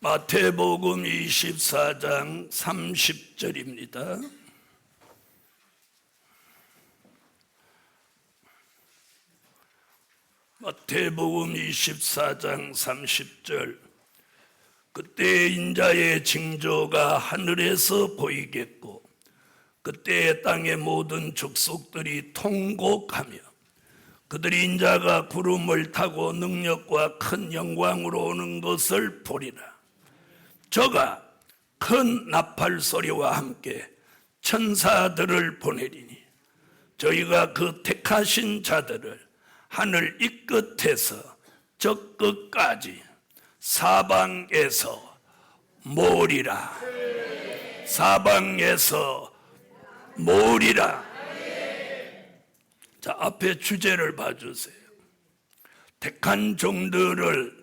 마태복음 24장 30절입니다. 마태복음 24장 30절. 그때 인자의 징조가 하늘에서 보이겠고 그때 땅의 모든 족속들이 통곡하며 그들이 인자가 구름을 타고 능력과 큰 영광으로 오는 것을 보리라. 저가 큰 나팔 소리와 함께 천사들을 보내리니 저희가 그 택하신 자들을 하늘 이 끝에서 저 끝까지 사방에서 모으리라. 사방에서 모으리라. 자, 앞에 주제를 봐주세요. 택한 종들을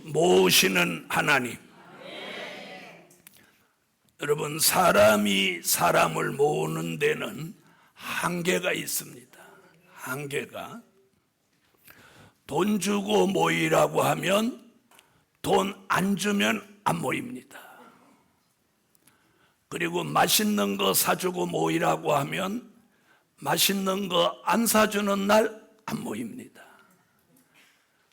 모으시는 하나님. 여러분, 사람이 사람을 모으는 데는 한계가 있습니다. 한계가. 돈 주고 모이라고 하면 돈 안 주면 안 모입니다. 그리고 맛있는 거 사주고 모이라고 하면 맛있는 거 안 사주는 날 안 모입니다.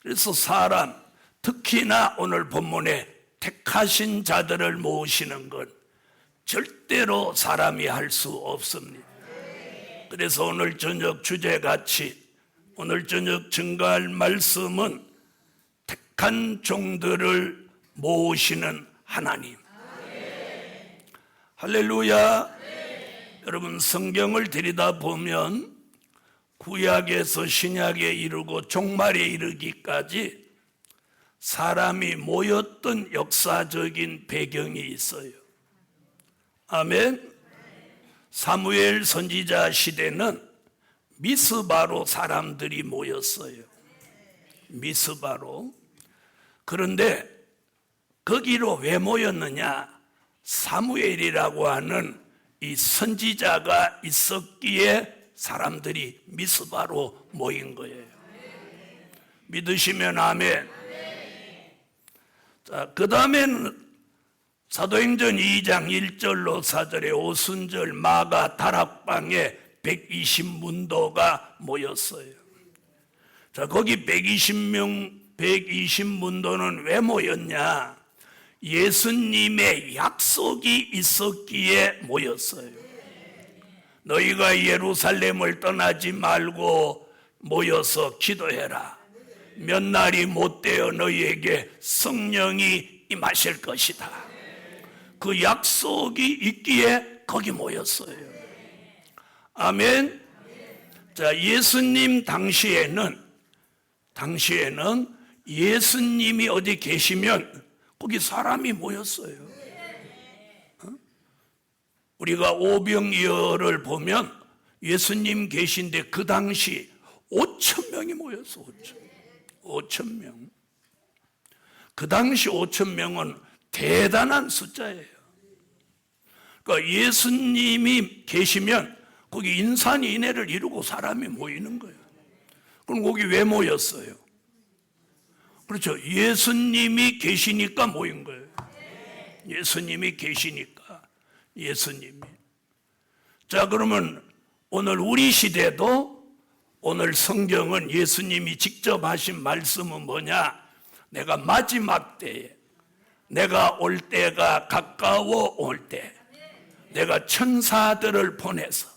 그래서 사람, 특히나 오늘 본문에 택하신 자들을 모으시는 건 절대로 사람이 할 수 없습니다. 그래서 오늘 저녁 주제같이 오늘 저녁 증거할 말씀은 택한 종들을 모으시는 하나님. 할렐루야. 여러분, 성경을 들여다보면 구약에서 신약에 이르고 종말에 이르기까지 사람이 모였던 역사적인 배경이 있어요. 아멘. 사무엘 선지자 시대는 미스바로 사람들이 모였어요. 미스바로. 그런데 거기로 왜 모였느냐? 사무엘이라고 하는 이 선지자가 있었기에 사람들이 미스바로 모인 거예요. 믿으시면 아멘. 자, 그 다음에는 사도행전 2장 1절로 4절에 오순절 마가 다락방에 120문도가 모였어요. 자, 거기 120문도는 왜 모였냐? 예수님의 약속이 있었기에 모였어요. 너희가 예루살렘을 떠나지 말고 모여서 기도해라. 몇 날이 못되어 너희에게 성령이 임하실 것이다. 그 약속이 있기에 거기 모였어요. 아멘. 자, 예수님 당시에는 예수님이 어디 계시면 거기 사람이 모였어요. 우리가 오병이어를 보면 예수님 계신데 그 당시 5,000명이 모였어. 5,000명. 그 당시 5,000명은 대단한 숫자예요. 그러니까 예수님이 계시면 거기 인산인해를 이루고 사람이 모이는 거예요. 그럼 거기 왜 모였어요? 그렇죠. 예수님이 계시니까 모인 거예요. 예수님이 계시니까. 예수님이. 자, 그러면 오늘 우리 시대도 오늘 성경은 예수님이 직접 하신 말씀은 뭐냐? 내가 마지막 때에 내가 올 때가 가까워 올 때 내가 천사들을 보내서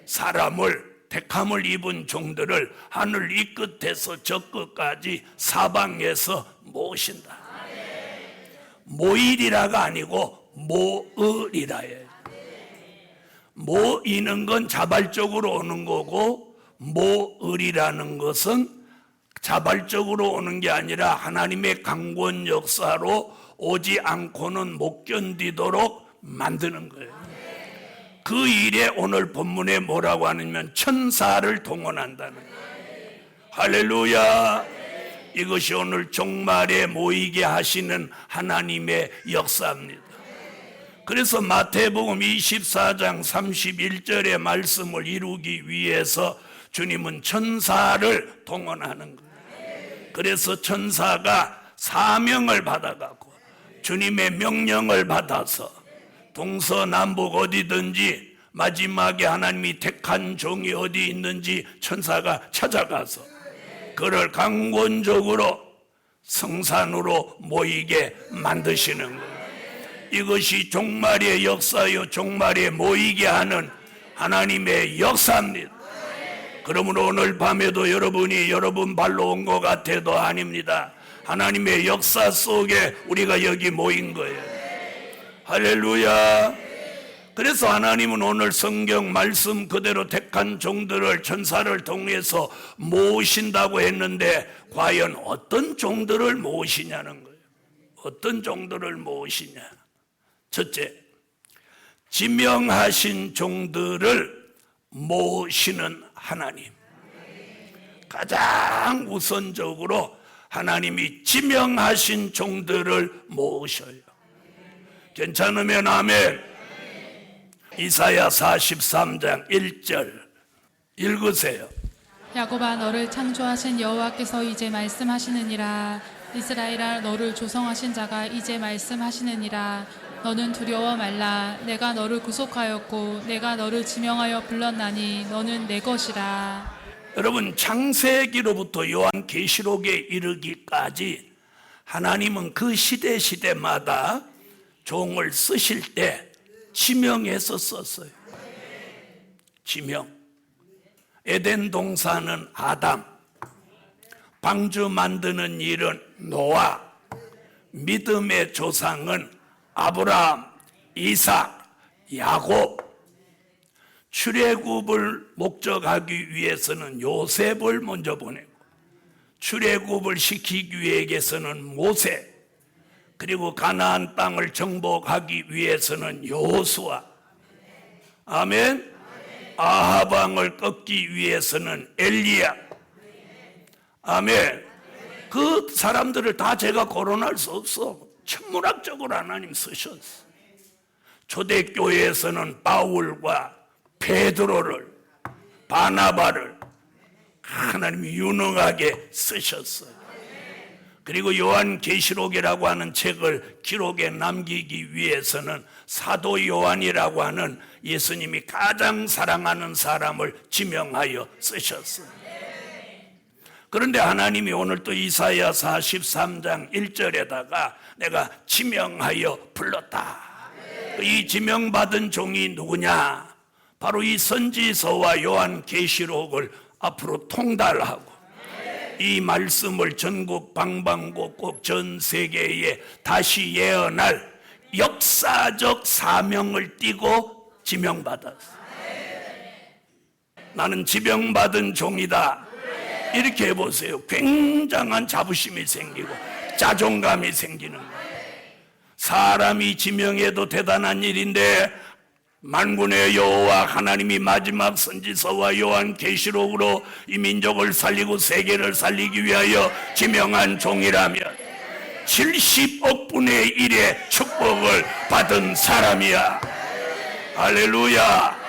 사람을 택함을 입은 종들을 하늘 이 끝에서 저 끝까지 사방에서 모으신다. 모이리라가 아니고 모으리라예요. 모이는 건 자발적으로 오는 거고 모으리라는 것은 자발적으로 오는 게 아니라 하나님의 강권 역사로 오지 않고는 못 견디도록 만드는 거예요. 그 일에 오늘 본문에 뭐라고 하냐면 천사를 동원한다는 거예요. 할렐루야. 이것이 오늘 종말에 모이게 하시는 하나님의 역사입니다. 그래서 마태복음 24장 31절의 말씀을 이루기 위해서 주님은 천사를 동원하는 거예요. 그래서 천사가 사명을 받아가고 주님의 명령을 받아서 동서남북 어디든지 마지막에 하나님이 택한 종이 어디 있는지 천사가 찾아가서 그를 강권적으로 성산으로 모이게 만드시는 거예요. 이것이 종말의 역사요, 종말에 모이게 하는 하나님의 역사입니다. 그러므로 오늘 밤에도 여러분이 여러분 발로 온 것 같아도 아닙니다. 하나님의 역사 속에 우리가 여기 모인 거예요. 할렐루야. 그래서 하나님은 오늘 성경 말씀 그대로 택한 종들을 천사를 통해서 모으신다고 했는데 과연 어떤 종들을 모으시냐는 거예요. 어떤 종들을 모으시냐. 첫째, 지명하신 종들을 모으시는 하나님. 가장 우선적으로 하나님이 지명하신 종들을 모으셔요. 괜찮으면 아멘. 이사야 43장 1절 읽으세요. 야곱아, 너를 창조하신 여호와께서 이제 말씀하시느니라. 이스라엘아, 너를 조성하신 자가 이제 말씀하시느니라. 너는 두려워 말라. 내가 너를 구속하였고 내가 너를 지명하여 불렀나니 너는 내 것이라. 여러분, 창세기로부터 요한계시록에 이르기까지 하나님은 그 시대마다 종을 쓰실 때 지명해서 썼어요. 지명. 에덴 동산은 아담, 방주 만드는 일은 노아, 믿음의 조상은 아브라함, 이삭, 야곱, 출애굽을 목적하기 위해서는 요셉을 먼저 보내고 출애굽을 시키기 위해서는 모세, 그리고 가나안 땅을 정복하기 위해서는 여호수아, 아멘. 아합 왕을 꺾기 위해서는 엘리야, 아멘. 그 사람들을 다 제가 거론할 수 없어. 천문학적으로 하나님 쓰셨어. 초대교회에서는 바울과 베드로를, 바나바를 하나님이 유능하게 쓰셨어요. 그리고 요한계시록이라고 하는 책을 기록에 남기기 위해서는 사도 요한이라고 하는 예수님이 가장 사랑하는 사람을 지명하여 쓰셨어요. 그런데 하나님이 오늘 또 이사야 43장 1절에다가 내가 지명하여 불렀다. 이 지명받은 종이 누구냐? 바로 이 선지서와 요한계시록을 앞으로 통달하고 이 말씀을 전국 방방곡곡 전 세계에 다시 예언할 역사적 사명을 띠고 지명받았어. 나는 지명받은 종이다. 이렇게 해보세요. 굉장한 자부심이 생기고 자존감이 생기는 거예요. 사람이 지명해도 대단한 일인데 만군의 여호와 하나님이 마지막 선지서와 요한계시록으로 이 민족을 살리고 세계를 살리기 위하여 지명한 종이라면 70억 분의 1의 축복을 받은 사람이야. 할렐루야.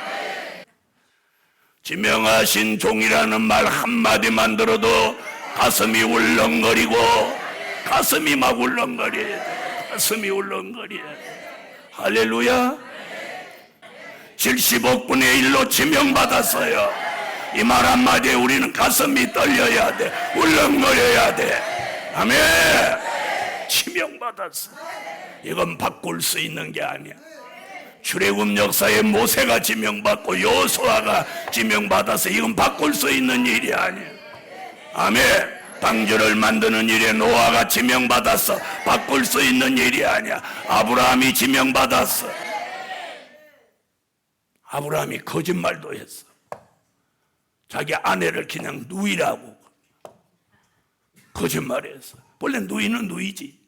지명하신 종이라는 말 한마디만 들어도 가슴이 울렁거리고 가슴이 막 울렁거려야 돼. 가슴이 울렁거려야 돼. 할렐루야. 70억 분의 1로 지명받았어요. 이 말 한마디에 우리는 가슴이 떨려야 돼. 울렁거려야 돼. 아멘. 지명받았어. 이건 바꿀 수 있는 게 아니야. 출애굽 역사에 모세가 지명받고 여호수아가 지명받아서 이건 바꿀 수 있는 일이 아니야. 아멘. 방주를 만드는 일에 노아가 지명받았어. 바꿀 수 있는 일이 아니야. 아브라함이 지명받았어. 아브라함이 거짓말도 했어. 자기 아내를 그냥 누이라고 거짓말했어. 원래 누이는 누이지.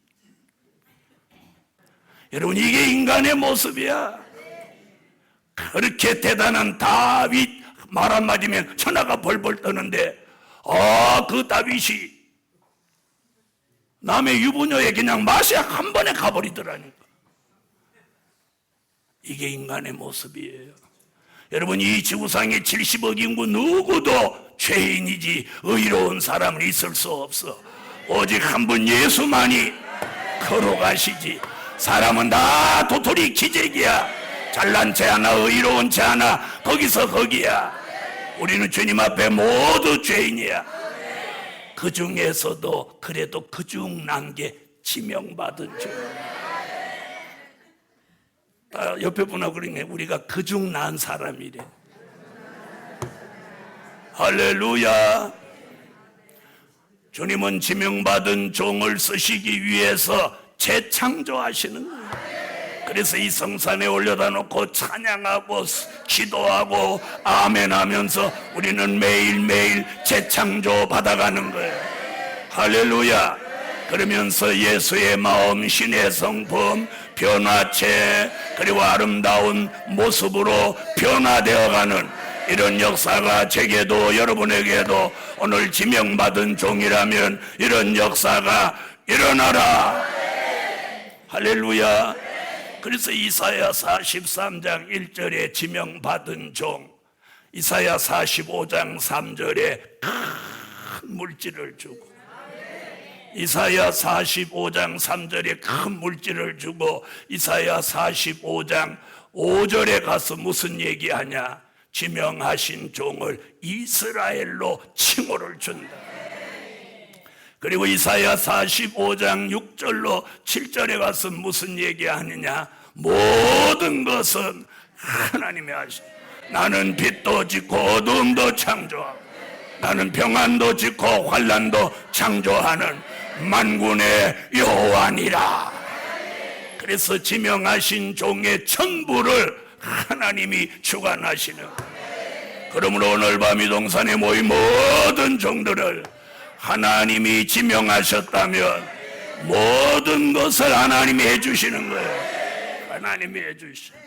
여러분, 이게 인간의 모습이야. 그렇게 대단한 다윗 말 한마디면 천하가 벌벌 떠는데 그 다윗이 남의 유부녀에 그냥 맛이 한 번에 가버리더라니까. 이게 인간의 모습이에요. 여러분, 이 지구상에 70억 인구 누구도 죄인이지 의로운 사람은 있을 수 없어. 오직 한 분 예수만이 걸어가시지. 사람은 다 도토리 기재기야. 잘난 체 하나, 의로운 체 하나, 거기서 거기야. 우리는 주님 앞에 모두 죄인이야. 그 중에서도 그래도 그중 난 게 지명받은 죄. 옆에 분하고 그러네. 우리가 그중 난 사람이래. 할렐루야. 주님은 지명받은 종을 쓰시기 위해서 재창조하시는 거예요. 그래서 이 성산에 올려다 놓고 찬양하고 기도하고 아멘 하면서 우리는 매일매일 재창조 받아가는 거예요. 할렐루야. 그러면서 예수의 마음, 신의 성품, 변화체, 그리고 아름다운 모습으로 변화되어가는 이런 역사가 제게도 여러분에게도 오늘 지명받은 종이라면 이런 역사가 일어나라. 할렐루야. 그래서 이사야 43장 1절에 지명받은 종, 이사야 45장 3절에 큰 물질을 주고, 이사야 45장 3절에 큰 물질을 주고, 이사야 45장 5절에 가서 무슨 얘기하냐? 지명하신 종을 이스라엘로 칭호를 준다. 그리고 이사야 45장 6절로 7절에 가서 무슨 얘기하느냐? 모든 것은 하나님의 하신, 나는 빛도 짓고 어두움도 창조하고 나는 평안도 짓고 환난도 창조하는 만군의 여호와니라. 그래서 지명하신 종의 전부를 하나님이 주관하시는. 그러므로 오늘 밤 이 동산에 모인 모든 종들을 하나님이 지명하셨다면 모든 것을 하나님이 해주시는 거예요. 하나님이 해주시는.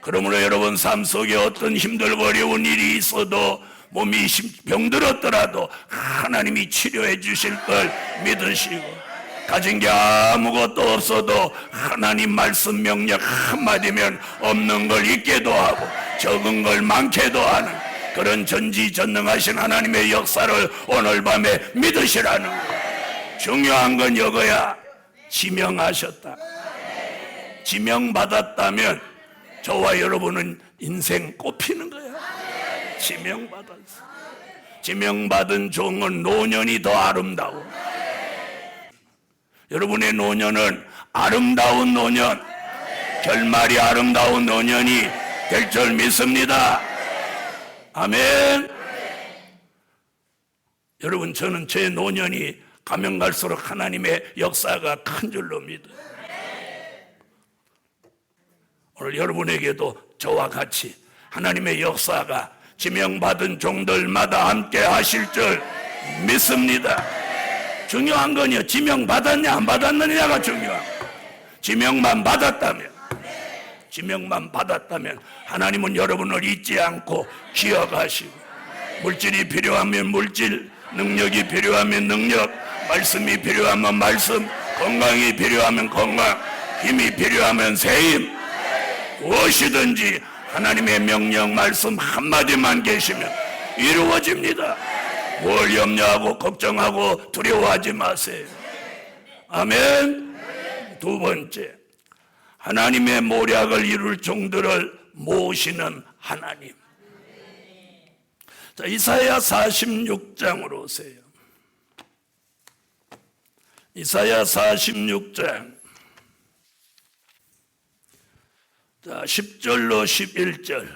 그러므로 여러분 삶 속에 어떤 힘들고 어려운 일이 있어도, 몸이 병들었더라도 하나님이 치료해 주실 걸 믿으시고, 가진 게 아무것도 없어도 하나님 말씀 명령 한마디면 없는 걸 있게도 하고 적은 걸 많게도 하는 그런 전지전능하신 하나님의 역사를 오늘 밤에 믿으시라는 거예요. 중요한 건 이거야. 지명하셨다. 지명받았다면 저와 여러분은 인생 꽃피는 거야. 지명받았어. 지명받은 종은 노년이 더 아름다워. 여러분의 노년은 아름다운 노년, 결말이 아름다운 노년이 될 줄 믿습니다. 아멘. 여러분, 저는 제 노년이 가면 갈수록 하나님의 역사가 큰 줄로 믿어요. 오늘 여러분에게도 저와 같이 하나님의 역사가 지명받은 종들마다 함께 하실 줄 믿습니다. 중요한 건요, 지명받았냐 안 받았느냐가 중요한 거예요. 지명만 받았다면 하나님은 여러분을 잊지 않고 기억하시고, 물질이 필요하면 물질, 능력이 필요하면 능력, 말씀이 필요하면 말씀, 건강이 필요하면 건강, 힘이 필요하면 새힘, 무엇이든지 하나님의 명령 말씀 한마디만 계시면 이루어집니다. 뭘 염려하고 걱정하고 두려워하지 마세요. 아멘. 두 번째, 하나님의 모략을 이룰 종들을 모으시는 하나님. 자, 이사야 46장으로 오세요. 이사야 46장, 자, 10절로 11절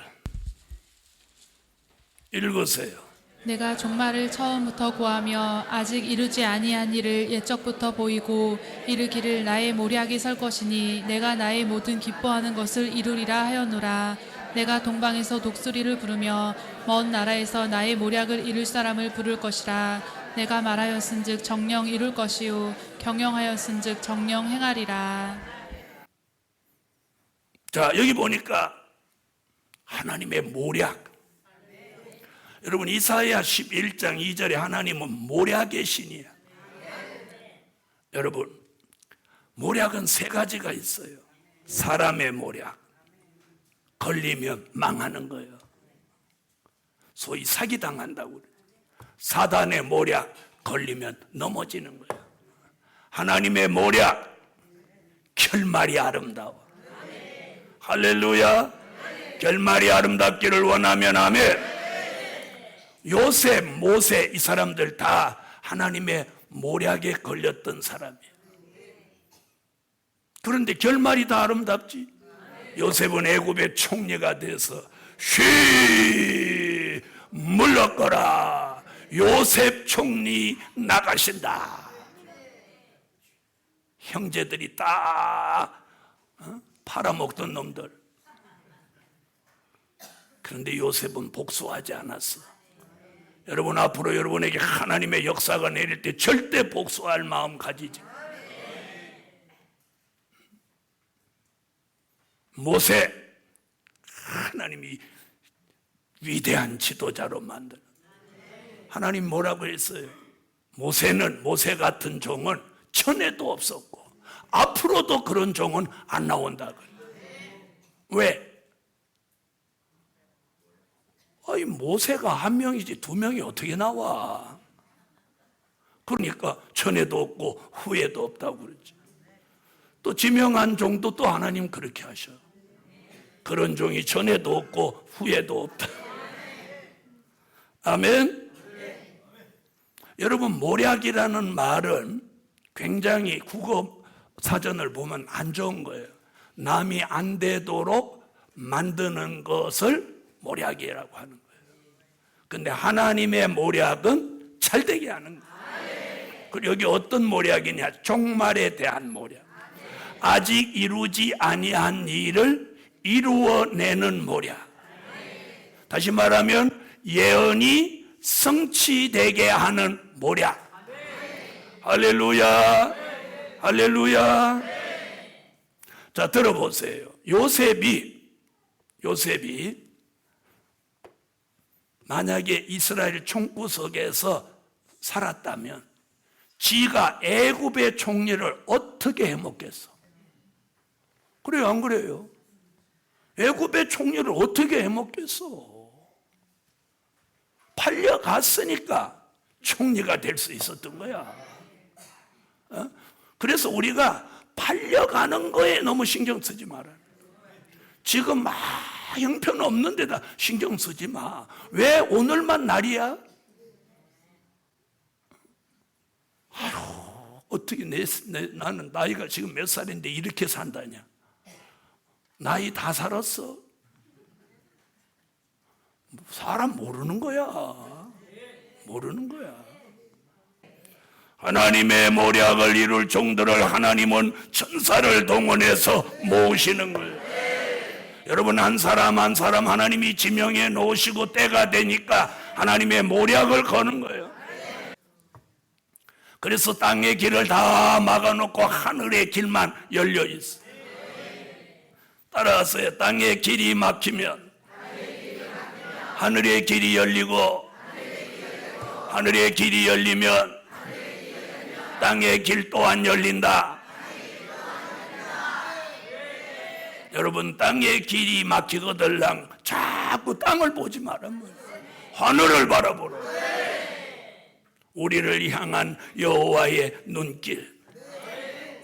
읽으세요. 내가 종말을 처음부터 구하며 아직 이루지 아니한 일을 옛적부터 보이고 이르기를 나의 모략이 설 것이니 내가 나의 모든 기뻐하는 것을 이루리라 하였노라. 내가 동방에서 독수리를 부르며 먼 나라에서 나의 모략을 이룰 사람을 부를 것이라. 내가 말하였은즉 정령 이룰 것이요 경영하였은즉 정령 행하리라. 자, 여기 보니까 하나님의 모략. 여러분, 이사야 11장 2절에 하나님은 모략의 신이야. 여러분, 모략은 세 가지가 있어요. 사람의 모략, 걸리면 망하는 거예요. 소위 사기당한다고 그래요. 사단의 모략, 걸리면 넘어지는 거예요. 하나님의 모략, 결말이 아름다워. 할렐루야. 결말이 아름답기를 원하면 아멘. 요셉, 모세 이 사람들 다 하나님의 모략에 걸렸던 사람이에요. 그런데 결말이 다 아름답지. 요셉은 애굽의 총리가 돼서 쉬 물러거라, 요셉 총리 나가신다. 형제들이 딱 팔아먹던 놈들. 그런데 요셉은 복수하지 않았어. 여러분, 앞으로 여러분에게 하나님의 역사가 내릴 때 절대 복수할 마음 가지지. 모세, 하나님이 위대한 지도자로 만든. 하나님 뭐라고 했어요? 모세는, 모세 같은 종은 전에도 없었고 앞으로도 그런 종은 안 나온다. 왜? 아니, 모세가 한 명이지 두 명이 어떻게 나와? 그러니까 전에도 없고 후에도 없다고 그러죠. 또 지명한 종도 또 하나님 그렇게 하셔. 그런 종이 전에도 없고 후에도 없다. 아멘. 여러분, 모략이라는 말은 굉장히 국어 사전을 보면 안 좋은 거예요. 남이 안 되도록 만드는 것을 모략이라고 하는 거예요. 근데 하나님의 모략은 잘 되게 하는 거예요. 그리고 여기 어떤 모략이냐? 종말에 대한 모략. 아직 이루지 아니한 일을 이루어내는 모략. 다시 말하면 예언이 성취되게 하는 모략. 할렐루야, 할렐루야. 자, 들어보세요. 요셉이 만약에 이스라엘 총구석에서 살았다면 지가 애굽의 총리를 어떻게 해먹겠어? 그래요, 안 그래요? 애굽의 총리를 어떻게 해먹겠어? 팔려갔으니까 총리가 될 수 있었던 거야. 그래서 우리가 팔려가는 거에 너무 신경 쓰지 마라. 지금 막 형편없는 데다 신경 쓰지 마. 왜 오늘만 날이야? 아휴, 어떻게 나는 나이가 지금 몇 살인데 이렇게 산다냐? 나이 다 살았어. 사람 모르는 거야. 모르는 거야. 하나님의 모략을 이룰 종들을 하나님은 천사를 동원해서 모으시는 거예요. 여러분, 한 사람 한 사람 하나님이 지명해 놓으시고 때가 되니까 하나님의 모략을 거는 거예요. 그래서 땅의 길을 다 막아놓고 하늘의 길만 열려 있어. 따라하세요. 땅의 길이 막히면 하늘의 길이 열리고, 하늘의 길이 열리면 땅의 길 또한 열린다. 여러분, 땅의 길이 막히거들랑 자꾸 땅을 보지 말란 말이에요. 하늘을 바라보라. 우리를 향한 여호와의 눈길,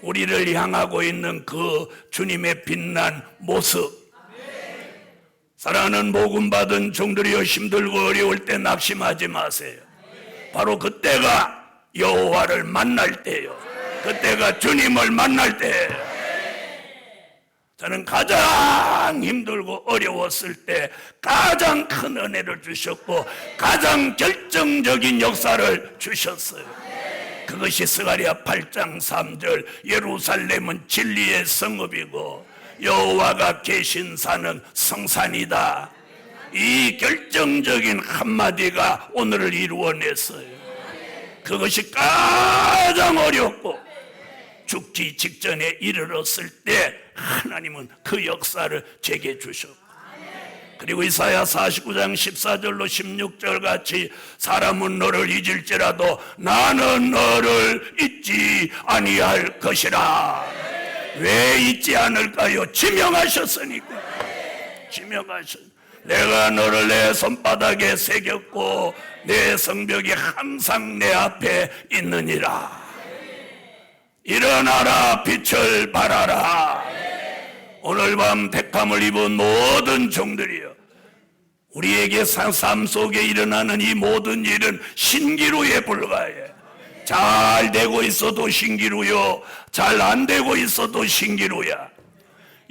우리를 향하고 있는 그 주님의 빛난 모습. 사랑하는 복음 받은 종들이여, 힘들고 어려울 때 낙심하지 마세요. 바로 그때가 여호와를 만날 때요. 그때가 주님을 만날 때예요. 저는 가장 힘들고 어려웠을 때 가장 큰 은혜를 주셨고 가장 결정적인 역사를 주셨어요. 그것이 스가랴 8장 3절 예루살렘은 진리의 성읍이고 여호와가 계신 산은 성산이다. 이 결정적인 한마디가 오늘을 이루어냈어요. 그것이 가장 어렵고 죽기 직전에 이르렀을 때 하나님은 그 역사를 제게 주셨고, 그리고 이사야 49장 14절로 16절 같이 사람은 너를 잊을지라도 나는 너를 잊지 아니할 것이라. 왜 잊지 않을까요? 지명하셨으니까. 지명하셨. 내가 너를 내 손바닥에 새겼고 내 성벽이 항상 내 앞에 있느니라. 일어나라, 빛을 발하라. 오늘 밤 택함을 입은 모든 종들이여, 우리에게 삶 속에 일어나는 이 모든 일은 신기루에 불과해. 잘 되고 있어도 신기루요, 잘 안 되고 있어도 신기루야.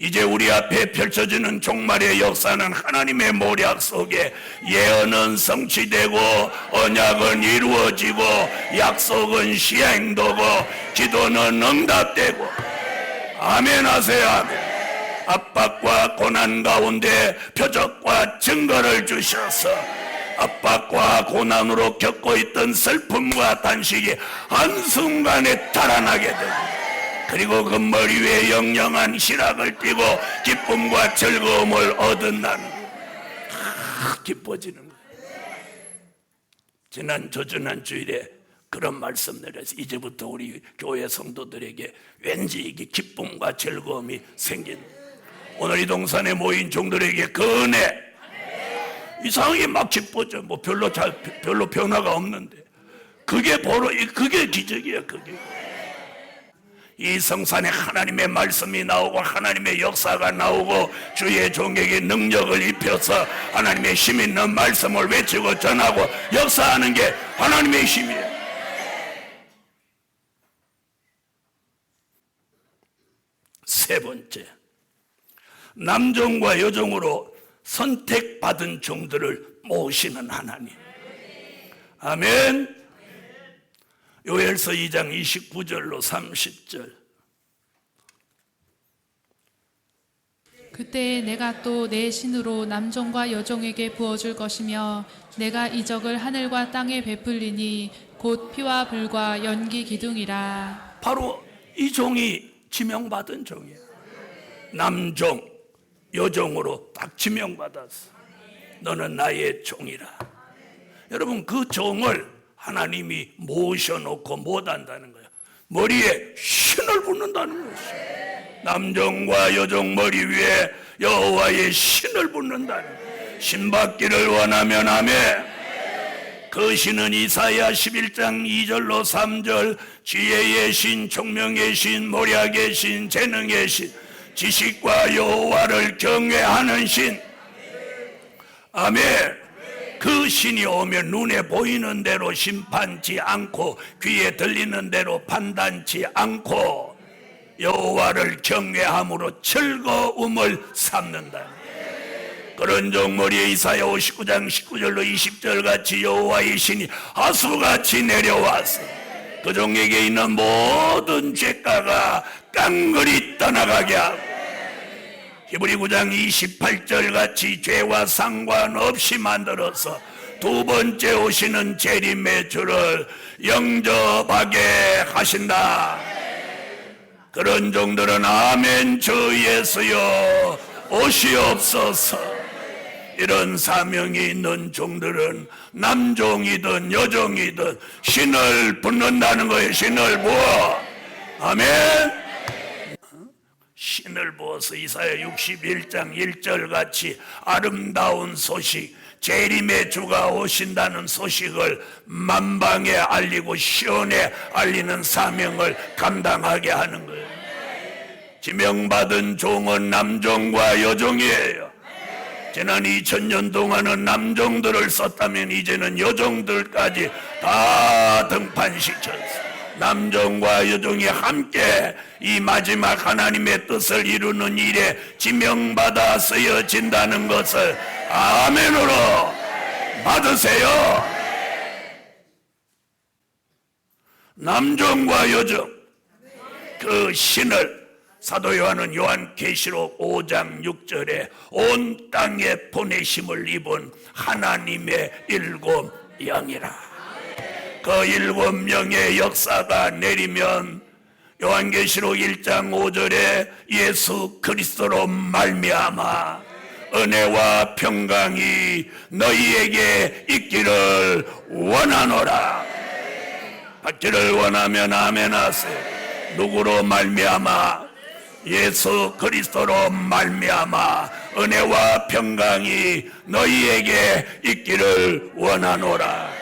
이제 우리 앞에 펼쳐지는 종말의 역사는 하나님의 모략 속에 예언은 성취되고 언약은 이루어지고 약속은 시행되고 기도는 응답되고. 아멘 하세요. 아멘. 압박과 고난 가운데 표적과 증거를 주셔서 압박과 고난으로 겪고 있던 슬픔과 단식이 한순간에 달아나게 되고, 그리고 그 머리 위에 영영한 희락을 띠고 기쁨과 즐거움을 얻은 나는 기뻐지는 거예요. 지난 주일에 그런 말씀 내려서 이제부터 우리 교회 성도들에게 왠지 이게 기쁨과 즐거움이 생긴, 오늘 이 동산에 모인 종들에게 그 은혜 이상하게 막 기뻐져. 뭐 별로 변화가 없는데 그게 기적이야. 그게 이 성산에 하나님의 말씀이 나오고 하나님의 역사가 나오고 주의 종에게 능력을 입혀서 하나님의 힘 있는 말씀을 외치고 전하고 역사하는 게 하나님의 힘이에요. 세 번째, 남종과 여종으로 선택받은 종들을 모시는 하나님. 아멘. 요엘서 2장 29절로 30절. 그때 내가 또 내 신으로 남종과 여종에게 부어줄 것이며 내가 이적을 하늘과 땅에 베풀리니 곧 피와 불과 연기 기둥이라. 바로 이 종이 지명받은 종이에요. 남종, 여종으로 딱 지명받았어. 너는 나의 종이라. 여러분, 그 종을 하나님이 모셔놓고 못한다는 거예요. 머리에 신을 붓는다는 것이에요. 남종과 여종 머리 위에 여호와의 신을 붓는다는 거예요. 신받기를 원하면 아멘. 그 신은 이사야 11장 2절로 3절 지혜의 신, 총명의 신, 모략의 신, 재능의 신, 지식과 여호와를 경외하는 신. 아멘. 그 신이 오면 눈에 보이는 대로 심판치 않고 귀에 들리는 대로 판단치 않고 여호와를 경외함으로 즐거움을 삼는다. 그런 종머리에 이사야 59장 19절로 20절 같이 여호와의 신이 하수같이 내려와서 그 종에게 있는 모든 죄가가 깡그리 떠나가게 하고, 히브리 9장 28절 같이 죄와 상관없이 만들어서 두 번째 오시는 재림의 주를 영접하게 하신다. 그런 종들은 아멘 주 예수여 오시옵소서. 이런 사명이 있는 종들은 남종이든 여종이든 신을 붓는다는 거예요. 신을 부어. 아멘. 신을 부어서 이사야 61장 1절 같이 아름다운 소식, 재림의 주가 오신다는 소식을 만방에 알리고 시온에 알리는 사명을 감당하게 하는 거예요. 지명받은 종은 남종과 여종이에요. 지난 2000년 동안은 남종들을 썼다면 이제는 여종들까지 다 등판시켰어요. 남종과 여종이 함께 이 마지막 하나님의 뜻을 이루는 일에 지명받아 쓰여진다는 것을 아멘으로 받으세요. 남종과 여종, 그 신을 사도 요한은 요한계시록 5장 6절에 온 땅에 보내심을 입은 하나님의 일곱 영이라. 그 일곱 명의 역사가 내리면 요한계시록 1장 5절에 예수 그리스도로 말미암아 은혜와 평강이 너희에게 있기를 원하노라. 받기를 원하면 아멘 하세요. 누구로 말미암아? 예수 그리스도로 말미암아 은혜와 평강이 너희에게 있기를 원하노라.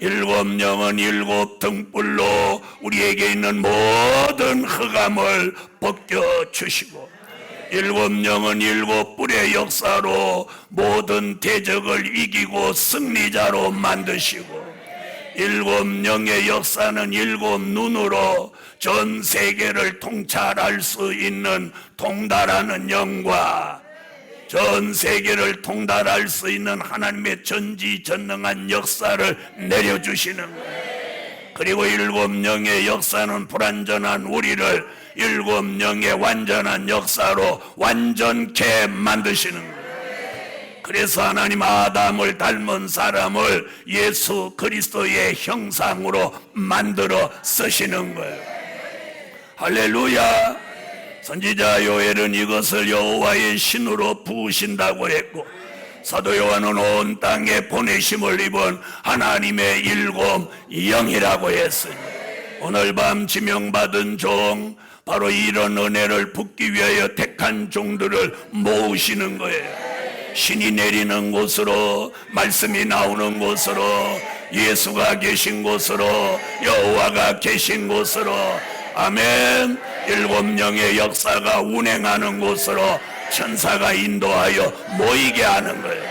일곱 영은 일곱 등불로 우리에게 있는 모든 흑암을 벗겨주시고, 일곱 영은 일곱 뿔의 역사로 모든 대적을 이기고 승리자로 만드시고, 일곱 영의 역사는 일곱 눈으로 전 세계를 통찰할 수 있는 통달하는 영과 전 세계를 통달할 수 있는 하나님의 전지전능한 역사를 내려주시는 거예요. 그리고 일곱 영의 역사는 불완전한 우리를 일곱 영의 완전한 역사로 완전케 만드시는 거예요. 그래서 하나님 아담을 닮은 사람을 예수 그리스도의 형상으로 만들어 쓰시는 거예요. 할렐루야. 선지자 요엘은 이것을 여호와의 신으로 부으신다고 했고, 사도 요한은 온 땅에 보내심을 입은 하나님의 일곱 영이라고 했으니, 오늘 밤 지명받은 종, 바로 이런 은혜를 붙기 위하여 택한 종들을 모으시는 거예요. 신이 내리는 곳으로, 말씀이 나오는 곳으로, 예수가 계신 곳으로, 여호와가 계신 곳으로, 아멘. 일곱 영의 역사가 운행하는 곳으로 천사가 인도하여 모이게 하는 거예요.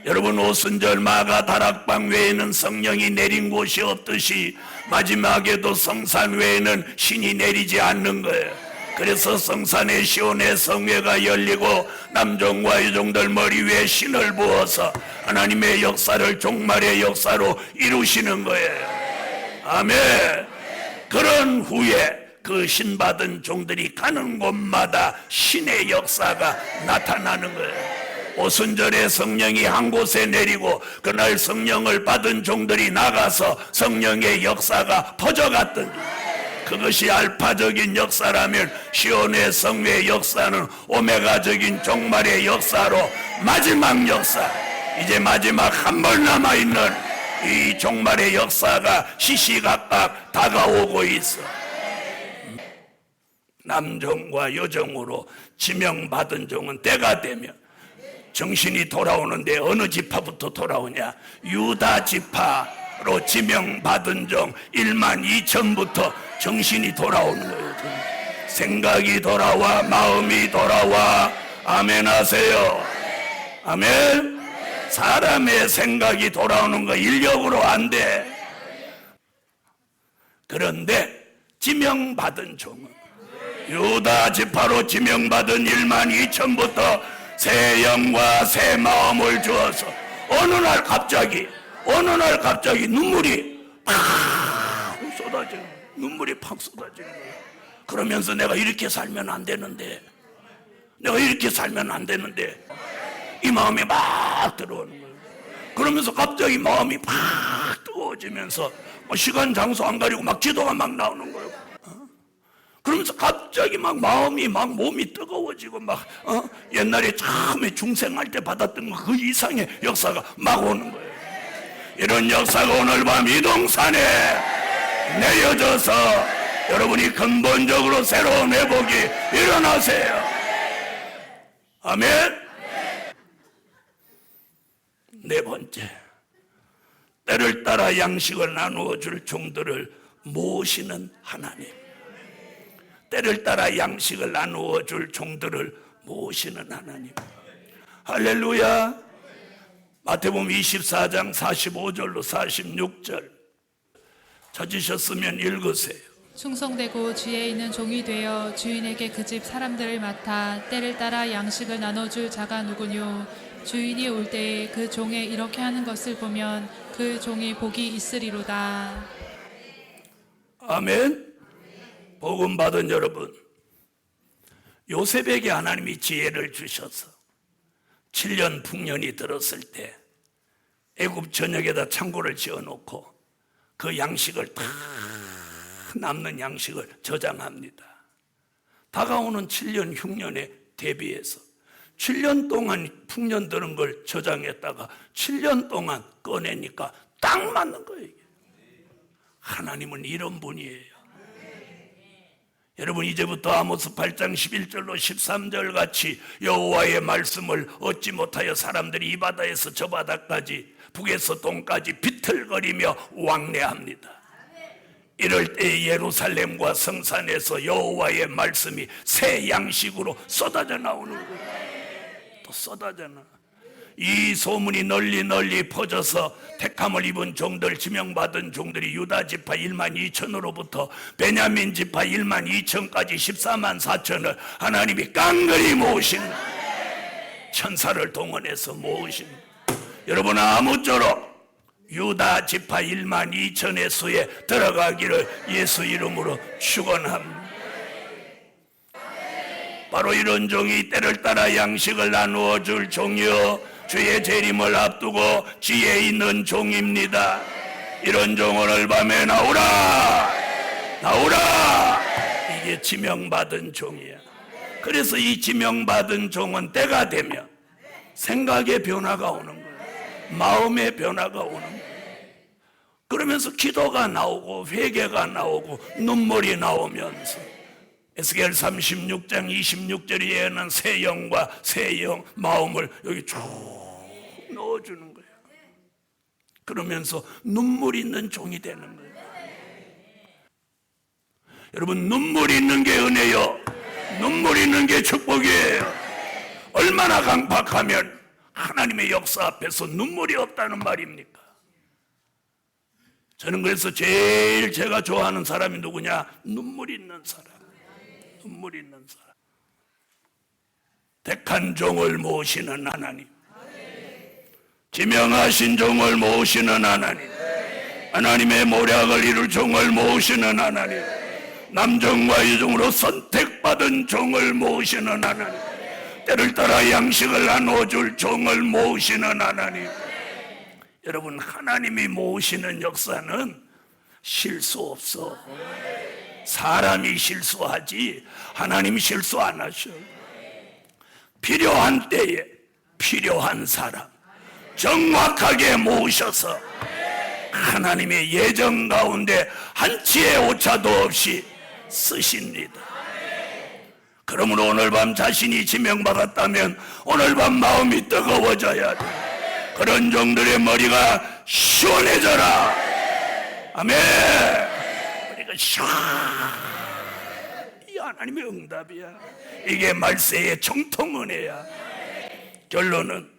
여러분, 오순절 마가 다락방 외에는 성령이 내린 곳이 없듯이 마지막에도 성산 외에는 신이 내리지 않는 거예요. 그래서 성산의 시온의 성회가 열리고 남종과 여종들 머리 위에 신을 부어서 하나님의 역사를 종말의 역사로 이루시는 거예요. 아멘. 그런 후에 그 신받은 종들이 가는 곳마다 신의 역사가 나타나는 거예요. 오순절에 성령이 한 곳에 내리고 그날 성령을 받은 종들이 나가서 성령의 역사가 퍼져갔더니, 그것이 알파적인 역사라면 시온의 성회의 역사는 오메가적인 종말의 역사로 마지막 역사, 이제 마지막 한 번 남아있는 이 종말의 역사가 시시각각 다가오고 있어. 남종과 여종으로 지명받은 종은 때가 되면 정신이 돌아오는데 어느 지파부터 돌아오냐? 유다 지파로 지명받은 종 1만 2천부터 정신이 돌아오는 거예요. 생각이 돌아와, 마음이 돌아와. 아멘 하세요. 아멘. 사람의 생각이 돌아오는 거 인력으로 안 돼. 그런데 지명받은 종은 유다 지파로 지명받은 1만 2천부터 새 영과 새 마음을 주어서 어느 날 갑자기 눈물이 팍 쏟아지는, 눈물이 팍 쏟아지는 거예요. 그러면서 내가 이렇게 살면 안 되는데, 이 마음이 막 들어오는 거예요. 그러면서 갑자기 마음이 팍 뜨거워지면서 시간 장소 안 가리고 막 기도가 막 나오는 거예요. 그러면서 갑자기 막 마음이 막 몸이 뜨거워지고 막 옛날에 처음에 중생할 때 받았던 그 이상의 역사가 막 오는 거예요. 이런 역사가 오늘 밤 이동산에 내려져서 여러분이 근본적으로 새로운 회복이 일어나세요. 아멘. 네 번째, 때를 따라 양식을 나누어 줄 종들을 모으시는 하나님. 때를 따라 양식을 나누어 줄 종들을 모으시는 하나님. 할렐루야. 마태복음 24장 45절로 46절 찾으셨으면 읽으세요. 충성되고 지혜 있는 종이 되어 주인에게 그 집 사람들을 맡아 때를 따라 양식을 나눠줄 자가 누구뇨? 주인이 올 때에 그 종의 이렇게 하는 것을 보면 그 종이 복이 있으리로다. 아멘. 복음 받은 여러분, 요셉에게 하나님이 지혜를 주셔서 7년 풍년이 들었을 때 애굽 전역에다 창고를 지어놓고 그 양식을 다 남는 양식을 저장합니다. 다가오는 7년 흉년에 대비해서 7년 동안 풍년 들은 걸 저장했다가 7년 동안 꺼내니까 딱 맞는 거예요. 하나님은 이런 분이에요. 여러분 이제부터 아모스 8장 11절로 13절 같이 여호와의 말씀을 얻지 못하여 사람들이 이 바다에서 저 바다까지 북에서 동까지 비틀거리며 왕래합니다. 이럴 때 예루살렘과 성산에서 여호와의 말씀이 새 양식으로 쏟아져 나오는 거예요. 또 쏟아져 나. 이 소문이 널리 퍼져서 택함을 입은 종들, 지명받은 종들이 유다 지파 1만 2천으로부터 베냐민 지파 1만 2천까지 14만 4천을 하나님이 깡그리 모으신, 천사를 동원해서 모으신, 여러분 아무쪼록 유다 지파 1만 2천의 수에 들어가기를 예수 이름으로 축원합니다. 바로 이런 종이 때를 따라 양식을 나누어 줄 종이요 주의 재림을 앞두고 지혜 있는 종입니다. 이런 종 오늘 밤에 나오라, 나오라. 이게 지명받은 종이야. 그래서 이 지명받은 종은 때가 되면 생각의 변화가 오는 거예요. 마음의 변화가 오는 거예요. 그러면서 기도가 나오고 회개가 나오고 눈물이 나오면서 에스겔 36장 26절에는 새 영과 새 영 마음을 여기 쭉 넣어주는 거예요. 그러면서 눈물 있는 종이 되는 거예요. 여러분 눈물 있는 게 은혜요, 눈물 있는 게 축복이에요. 얼마나 강박하면 하나님의 역사 앞에서 눈물이 없다는 말입니까? 저는 그래서 제일 제가 좋아하는 사람이 누구냐? 눈물 있는 사람. 눈물 있는 사람. 택한 종을 모시는 하나님, 지명하신 종을 모시는 하나님, 하나님의 모략을 이룰 종을 모시는 하나님, 남종과 여종으로 선택받은 종을 모시는 하나님, 때를 따라 양식을 나눠줄 종을 모시는 하나님. 여러분 하나님이 모시는 역사는 실수 없어. 사람이 실수하지 하나님이 실수 안 하셔. 필요한 때에 필요한 사람 정확하게 모셔서 하나님의 예정 가운데 한치의 오차도 없이 쓰십니다. 그러므로 오늘 밤 자신이 지명받았다면 오늘 밤 마음이 뜨거워져야 돼. 그런 종들의 머리가 시원해져라. 아멘. 머리가 이 하나님의 응답이야. 이게 말세의 정통 은혜야. 결론은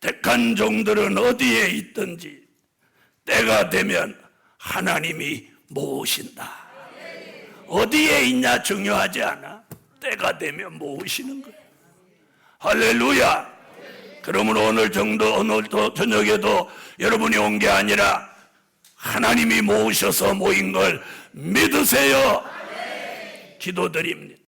택한 종들은 어디에 있든지 때가 되면 하나님이 모으신다. 어디에 있냐 중요하지 않아. 때가 되면 모으시는 거예요. 할렐루야. 그러므로 오늘 저녁에도 여러분이 온 게 아니라 하나님이 모으셔서 모인 걸 믿으세요. 기도드립니다.